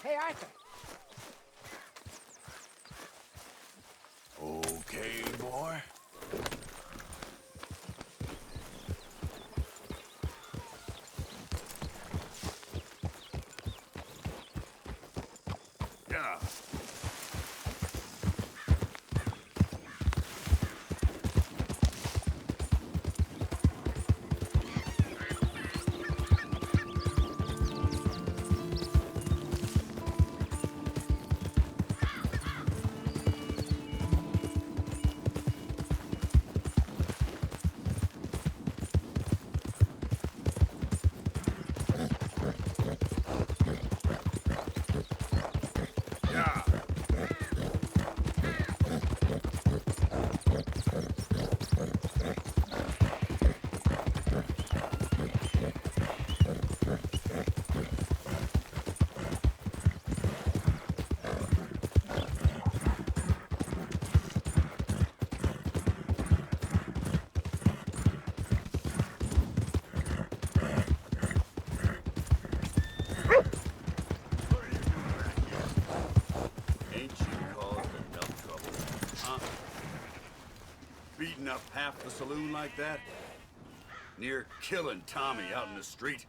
Hey, Arthur. Okay, boy. Yeah. Beating up half the saloon like that? Near killing Tommy out in the street?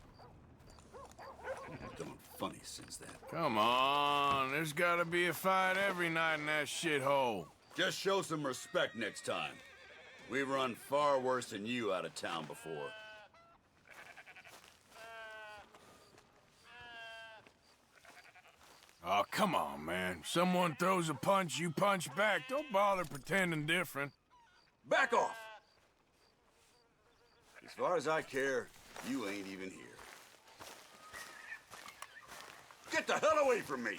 Gone funny since then. Come on, there's gotta be a fight every night in that shithole. Just show some respect next time. We've run far worse than you out of town before. Oh, come on, man. Someone throws a punch, you punch back. Don't bother pretending different. Back off! As far as I care, you ain't even here. Get the hell away from me!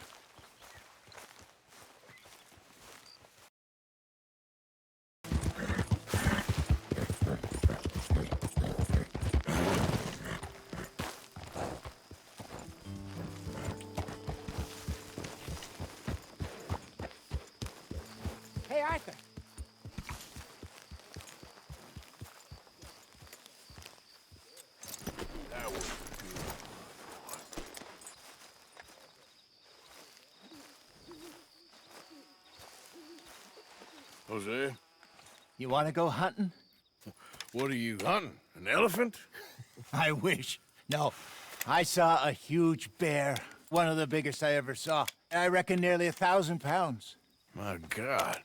Hey, Arthur. That was good. Jose, You want to go hunting? what are you hunting? An elephant? I wish. No, I saw a huge bear. One of the biggest I ever saw. I reckon nearly 1,000 pounds. My God.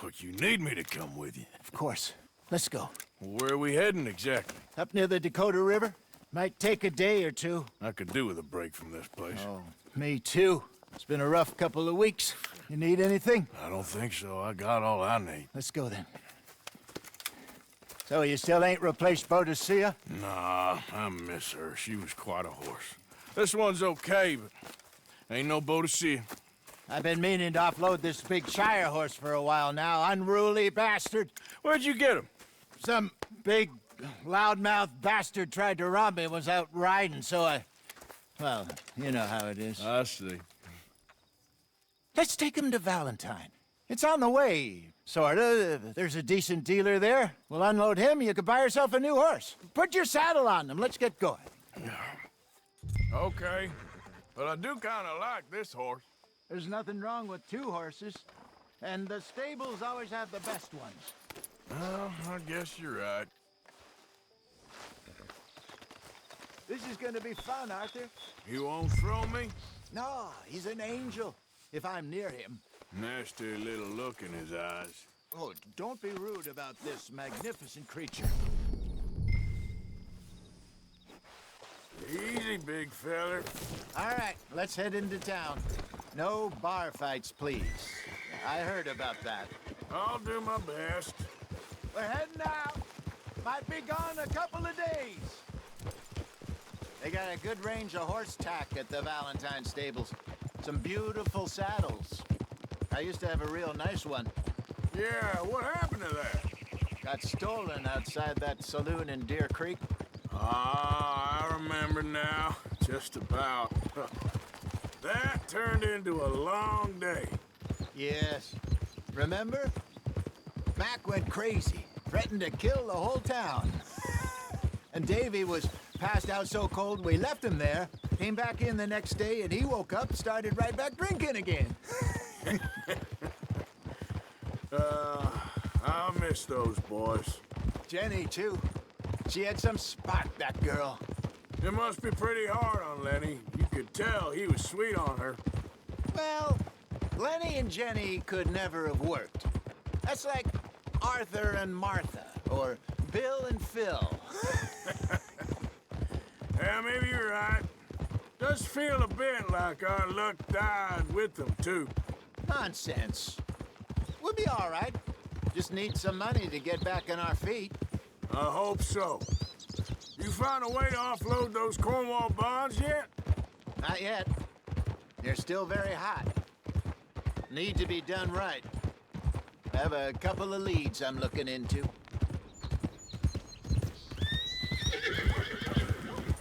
What, you need me to come with you? Of course. Let's go. Where are we heading exactly? Up near the Dakota River. Might take a day or two. I could do with a break from this place. Oh, me too. It's been a rough couple of weeks. You need anything? I don't think so. I got all I need. Let's go then. So you still ain't replaced Boadicea? Nah, I miss her. She was quite a horse. This one's okay, but ain't no Boadicea. I've been meaning to offload this big Shire horse for a while now. Unruly bastard. Where'd you get him? Some big, loudmouth bastard tried to rob me and was out riding, so I... Well, you know how it is. I see. Let's take him to Valentine. It's on the way, sorta. There's a decent dealer there. We'll unload him, you could buy yourself a new horse. Put your saddle on him, let's get going. Okay, but I do kind of like this horse. There's nothing wrong with two horses, and the stables always have the best ones. Well, I guess you're right. This is gonna be fun, Arthur. You won't throw me? No, he's an angel, if I'm near him. Nasty little look in his eyes. Oh, don't be rude about this magnificent creature. Easy, big feller. All right, let's head into town. No bar fights, please. I heard about that. I'll do my best. We're heading out. Might be gone a couple of days. They got a good range of horse tack at the Valentine stables. Some beautiful saddles. I used to have a real nice one. Yeah, what happened to that? Got stolen outside that saloon in Deer Creek. Ah, I remember now. Just about. That turned into a long day. Yes. Remember? Mac went crazy, threatened to kill the whole town. And Davy was passed out so cold we left him there, Came back in the next day, and he woke up, started right back drinking again. I miss those boys. Jenny, too. She had some spark, that girl. It must be pretty hard on Lenny. You could tell he was sweet on her. Well, Lenny and Jenny could never have worked. That's like Arthur and Martha, or Bill and Phil. Yeah, maybe you're right. Does feel a bit like our luck died with them, too. Nonsense. We'll be all right. Just need some money to get back on our feet. I hope so. You found a way to offload those Cornwall bonds yet? Not yet. They're still very hot. Need to be done right. I have a couple of leads I'm looking into.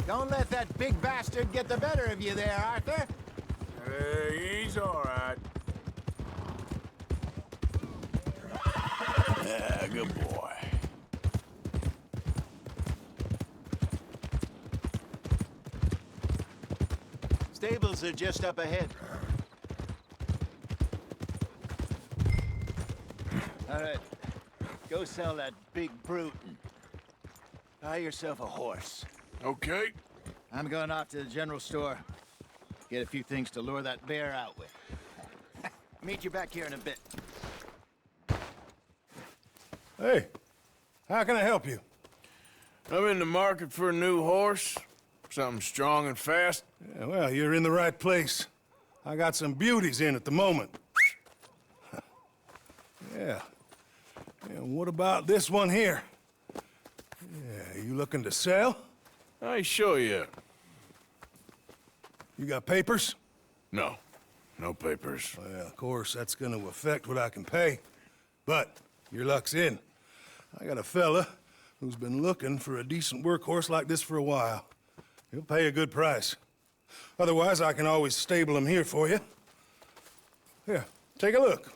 Don't let that big bastard get the better of you there, Arthur. He's all right. Yeah, good boy. Stables are just up ahead. All right, go sell that big brute and buy yourself a horse. Okay. I'm going off to the general store. Get a few things to lure that bear out with. Meet you back here in a bit. Hey, how can I help you? I'm in the market for a new horse. Something strong and fast. Yeah, well, you're in the right place. I got some beauties in at the moment. Yeah. And what about this one here? Yeah, you looking to sell? I show you. You got papers? No. No papers. Well, of course, that's gonna affect what I can pay. But your luck's in. I got a fella who's been looking for a decent workhorse like this for a while. He'll pay a good price. Otherwise, I can always stable him here for you. Here, take a look.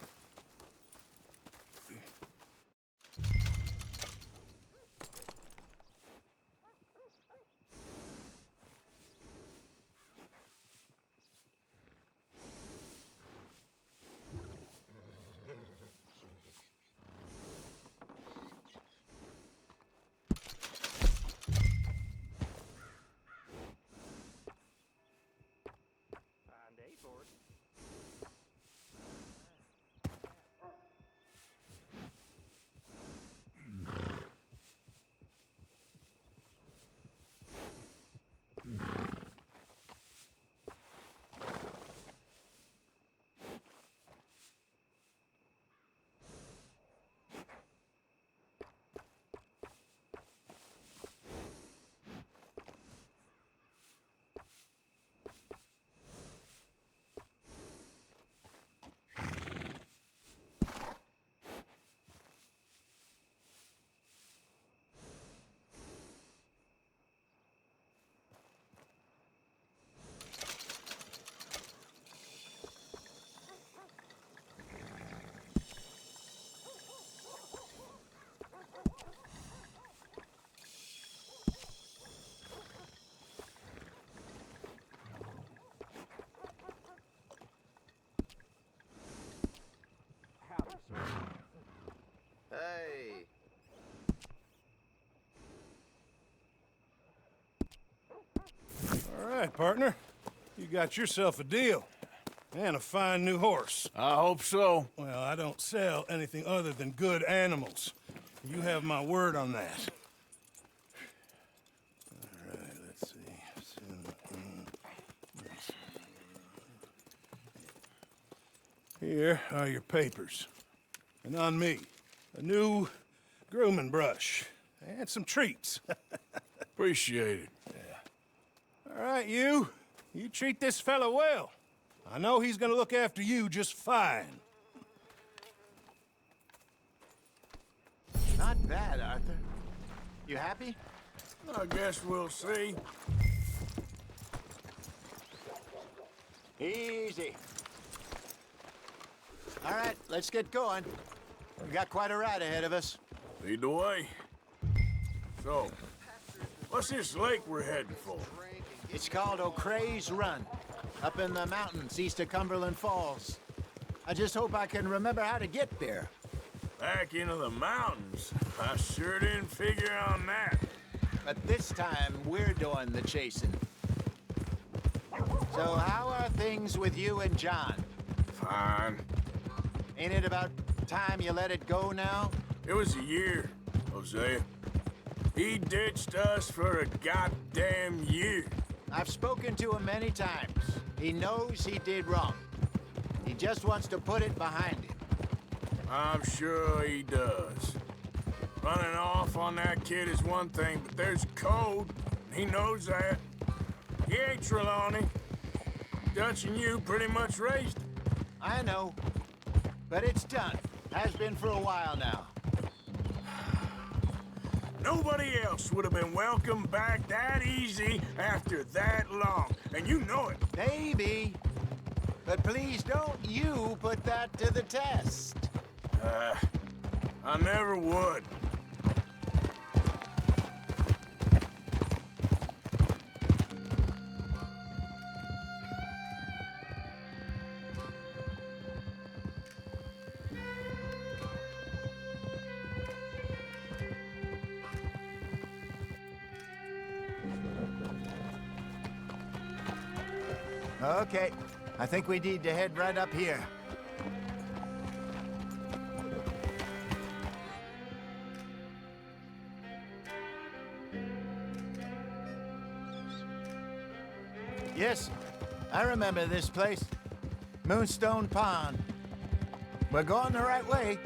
Hey. All right, partner. You got yourself a deal. And a fine new horse. I hope so. Well, I don't sell anything other than good animals. You have my word on that. All right, let's see. Here are your papers. And on me, a new grooming brush. And some treats. Appreciate it. All right, you. You treat this fella well. I know he's gonna look after you just fine. Not bad, Arthur. You happy? I guess we'll see. Easy. All right, let's get going. We've got quite a ride ahead of us. Lead the way. So, what's this lake we're heading for? It's called O'Creagh's Run, up in the mountains east of Cumberland Falls. I just hope I can remember how to get there. Back into the mountains? I sure didn't figure on that. But this time, we're doing the chasing. So how are things with you and John? Fine. Ain't it about time you let it go now? It was a year, Hosea. He ditched us for a goddamn year. I've spoken to him many times. He knows he did wrong. He just wants to put it behind him. I'm sure he does. Running off on that kid is one thing, but there's code. He knows that. He ain't Trelawney. Dutch and you pretty much raised him. I know. But it's done. Has been for a while now. Nobody else would have been welcomed back that easy after that long. And you know it. Maybe. But please don't you put that to the test. I never would. Okay. I think we need to head right up here. Yes, I remember this place. Moonstone Pond. We're going the right way.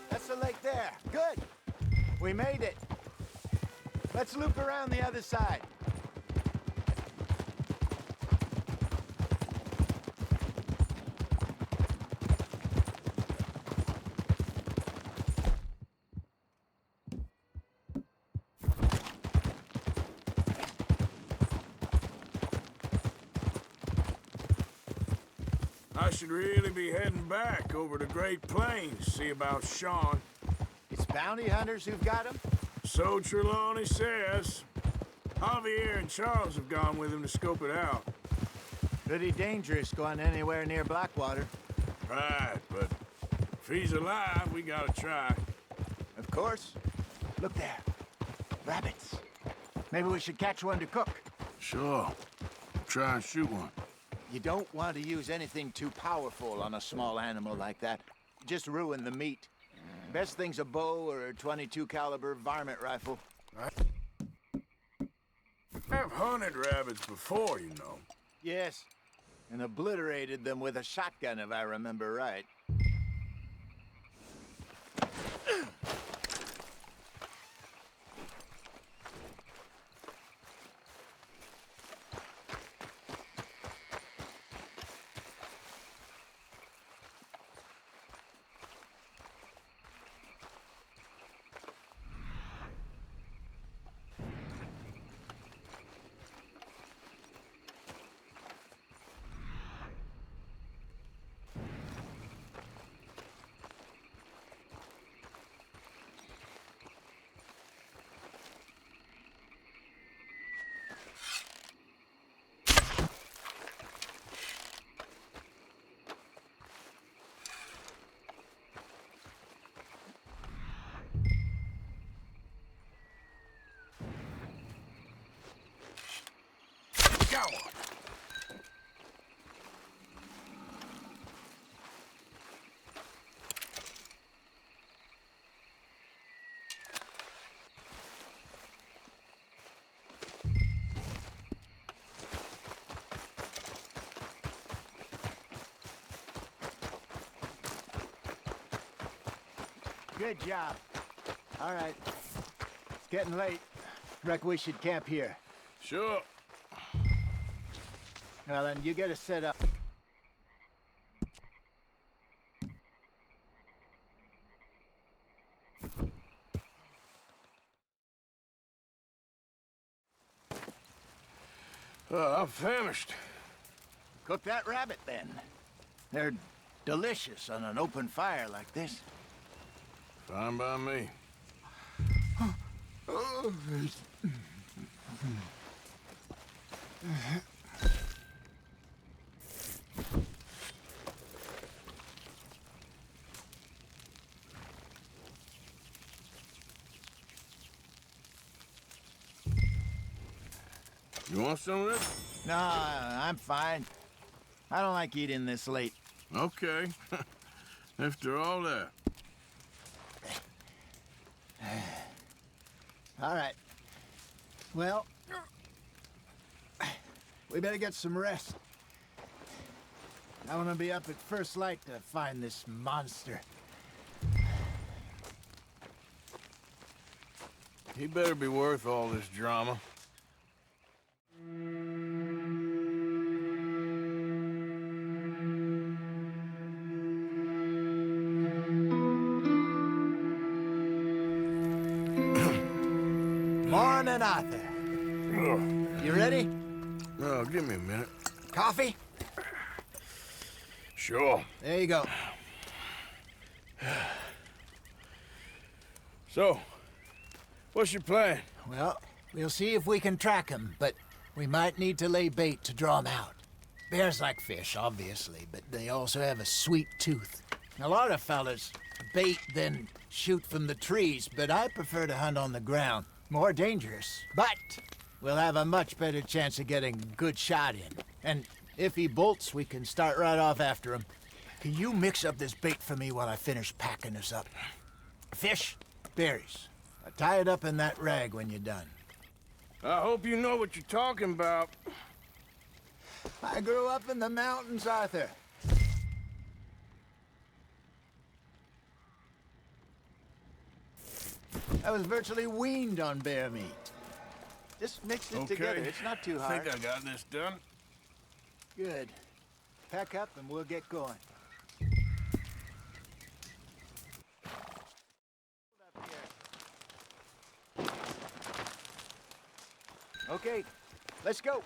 That's the lake there. Good. We made it. Let's loop around the other side. I should really be heading back over the Great Plains, see about Sean. It's bounty hunters who've got him? So Trelawney says. Javier and Charles have gone with him to scope it out. Pretty dangerous going anywhere near Blackwater. Right, but if he's alive, we gotta try. Of course. Look there. Rabbits. Maybe we should catch one to cook. Sure. Try and shoot one. You don't want to use anything too powerful on a small animal like that. Just ruin the meat. Best thing's a bow or a .22 caliber varmint rifle. I've hunted rabbits before, you know. Yes, and obliterated them with a shotgun if I remember right. Got one. Good job. All right. It's getting late. Reckon we should camp here. Sure. Well, then you get us set up. I'm famished. Cook that rabbit, then. They're delicious on an open fire like this. Fine by me. You want some of this? No, I'm fine. I don't like eating this late. Okay. After all that. All right. Well, we better get some rest. I want to be up at first light to find this monster. He better be worth all this drama. Morning, Arthur. You ready? Oh, give me a minute. Coffee? Sure. There you go. So, what's your plan? Well, we'll see if we can track him, but we might need to lay bait to draw him out. Bears like fish, obviously, but they also have a sweet tooth. A lot of fellas bait, then shoot from the trees, but I prefer to hunt on the ground. More dangerous, but we'll have a much better chance of getting a good shot in. And if he bolts, we can start right off after him. Can you mix up this bait for me while I finish packing this up? Fish, berries. Tie it up in that rag when you're done. I hope you know what you're talking about. I grew up in the mountains, Arthur. I was virtually weaned on bear meat. Just mix it together. It's not too hard. I think I got this done. Good. Pack up and we'll get going. Okay, let's go.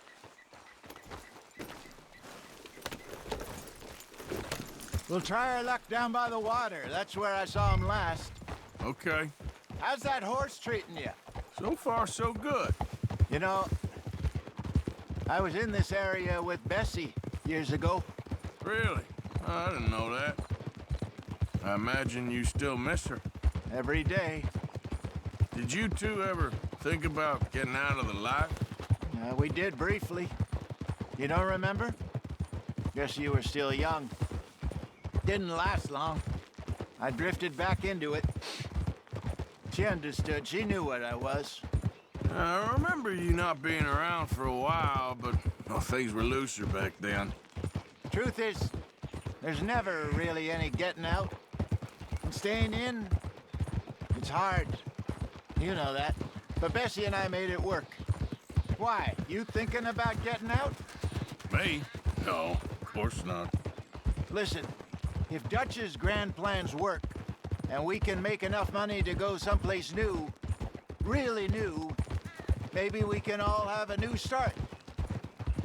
We'll try our luck down by the water. That's where I saw him last. Okay. How's that horse treating you? So far, so good. You know, I was in this area with Bessie years ago. Really? Oh, I didn't know that. I imagine you still miss her. Every day. Did you two ever think about getting out of the life? We did briefly. You don't remember? Guess you were still young. Didn't last long. I drifted back into it. She understood. She knew what I was. I remember you not being around for a while, but well, things were looser back then. Truth is, there's never really any getting out. And staying in, it's hard. You know that. But Bessie and I made it work. Why? You thinking about getting out? Me? No, of course not. Listen, if Dutch's grand plans work, and we can make enough money to go someplace new, really new, maybe we can all have a new start.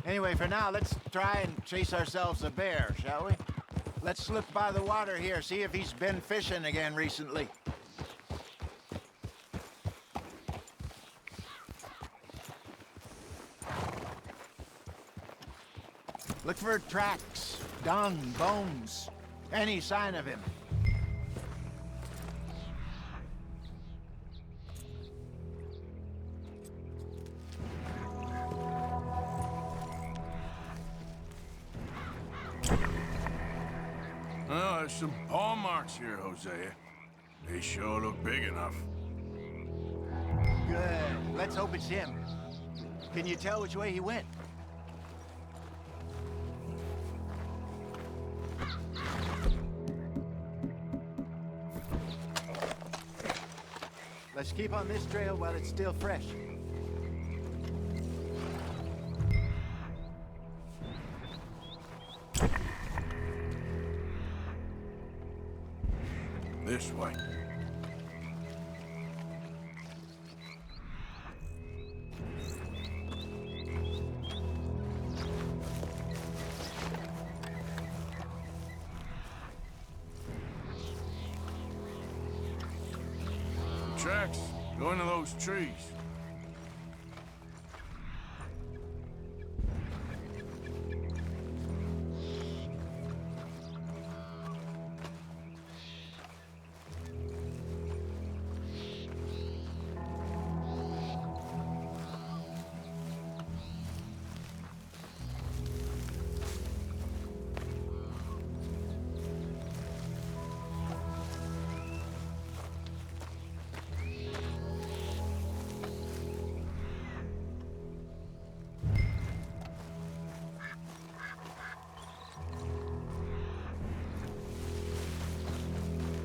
Anyway, for now, let's try and chase ourselves a bear, shall we? Let's slip by the water here, see if he's been fishing again recently. Look for tracks, dung, bones, any sign of him. Well, there's some paw marks here, Hosea. They sure look big enough. Good. Let's hope it's him. Can you tell which way he went? Let's keep on this trail while it's still fresh. This way. tracks go into those trees.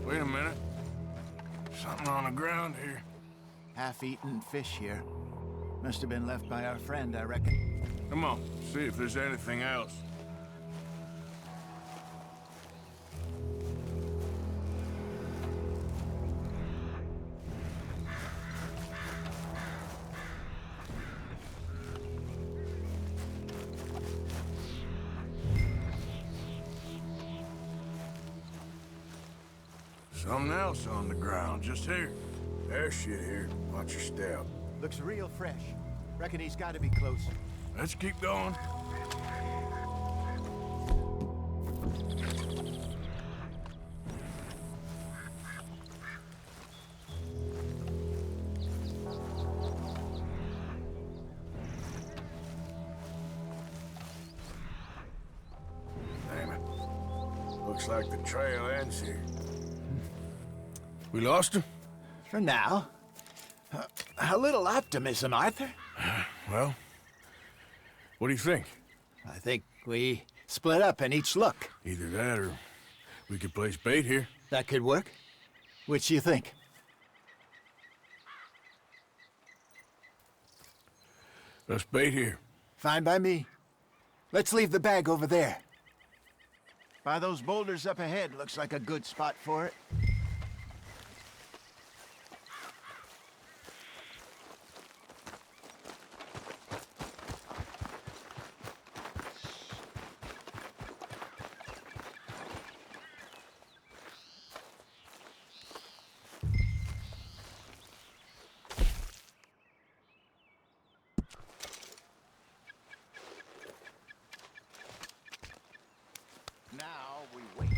Wait a minute. Something on the ground here. Half-eaten fish here. Must have been left by our friend, I reckon. Come on, see if there's anything else. Something else on the ground, just here. There's shit here. Watch your step. Looks real fresh. Reckon he's got to be close. Let's keep going. Damn it. Looks like the trail ends here. We lost him? For now. A little optimism, Arthur. Well, what do you think? I think we split up and each look. Either that or we could place bait here. That could work. Which do you think? Let's bait here. Fine by me. Let's leave the bag over there. By those boulders up ahead, looks like a good spot for it. Now we wait.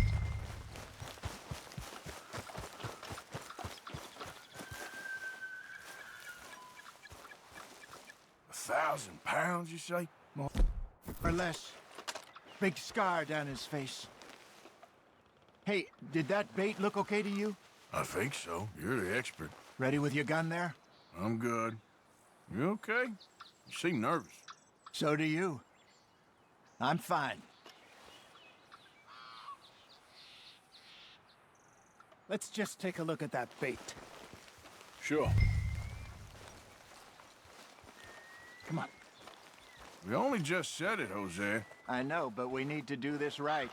£1,000, you say? More or less. Big scar down his face. Hey, did that bait look okay to you? I think so. You're the expert. Ready with your gun there? I'm good. You okay? You seem nervous. So do you. I'm fine. Let's just take a look at that bait. Sure. Come on. We only just said it, Jose. I know, but we need to do this right.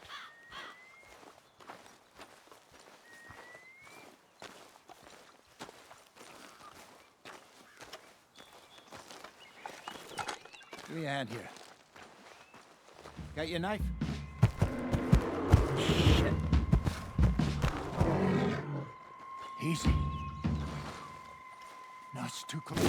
Give me a hand here. Got your knife? Shit. Easy. No, it's too close.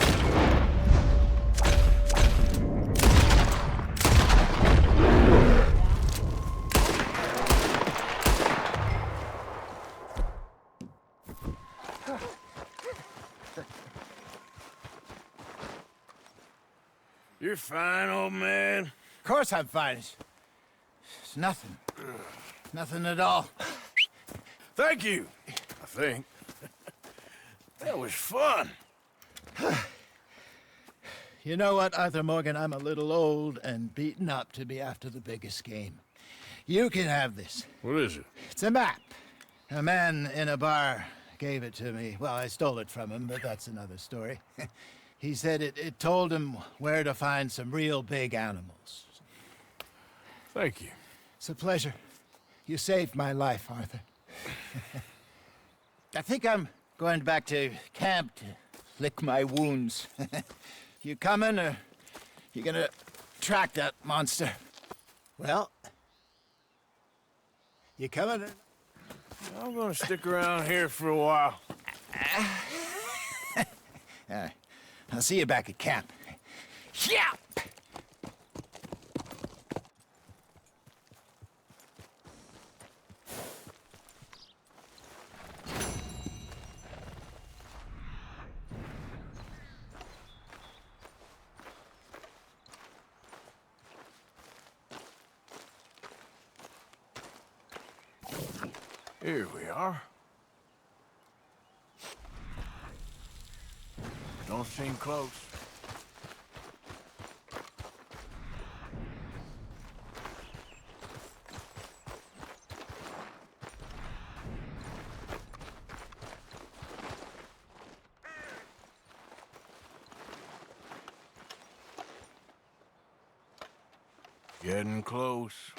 You're fine, old man. Of course I'm fine. It's nothing. Nothing at all. Thank you, I think. That was fun. You know what, Arthur Morgan? I'm a little old and beaten up to be after the biggest game. You can have this. What is it? It's a map. A man in a bar gave it to me. Well, I stole it from him, but that's another story. He said it told him where to find some real big animals. Thank you. It's a pleasure. You saved my life, Arthur. I think I'm going back to camp to lick my wounds. You coming, or you gonna track that monster? Well, you coming? I'm gonna stick around here for a while. I'll see you back at camp. Yeah! Here we are. Don't seem close. Getting close.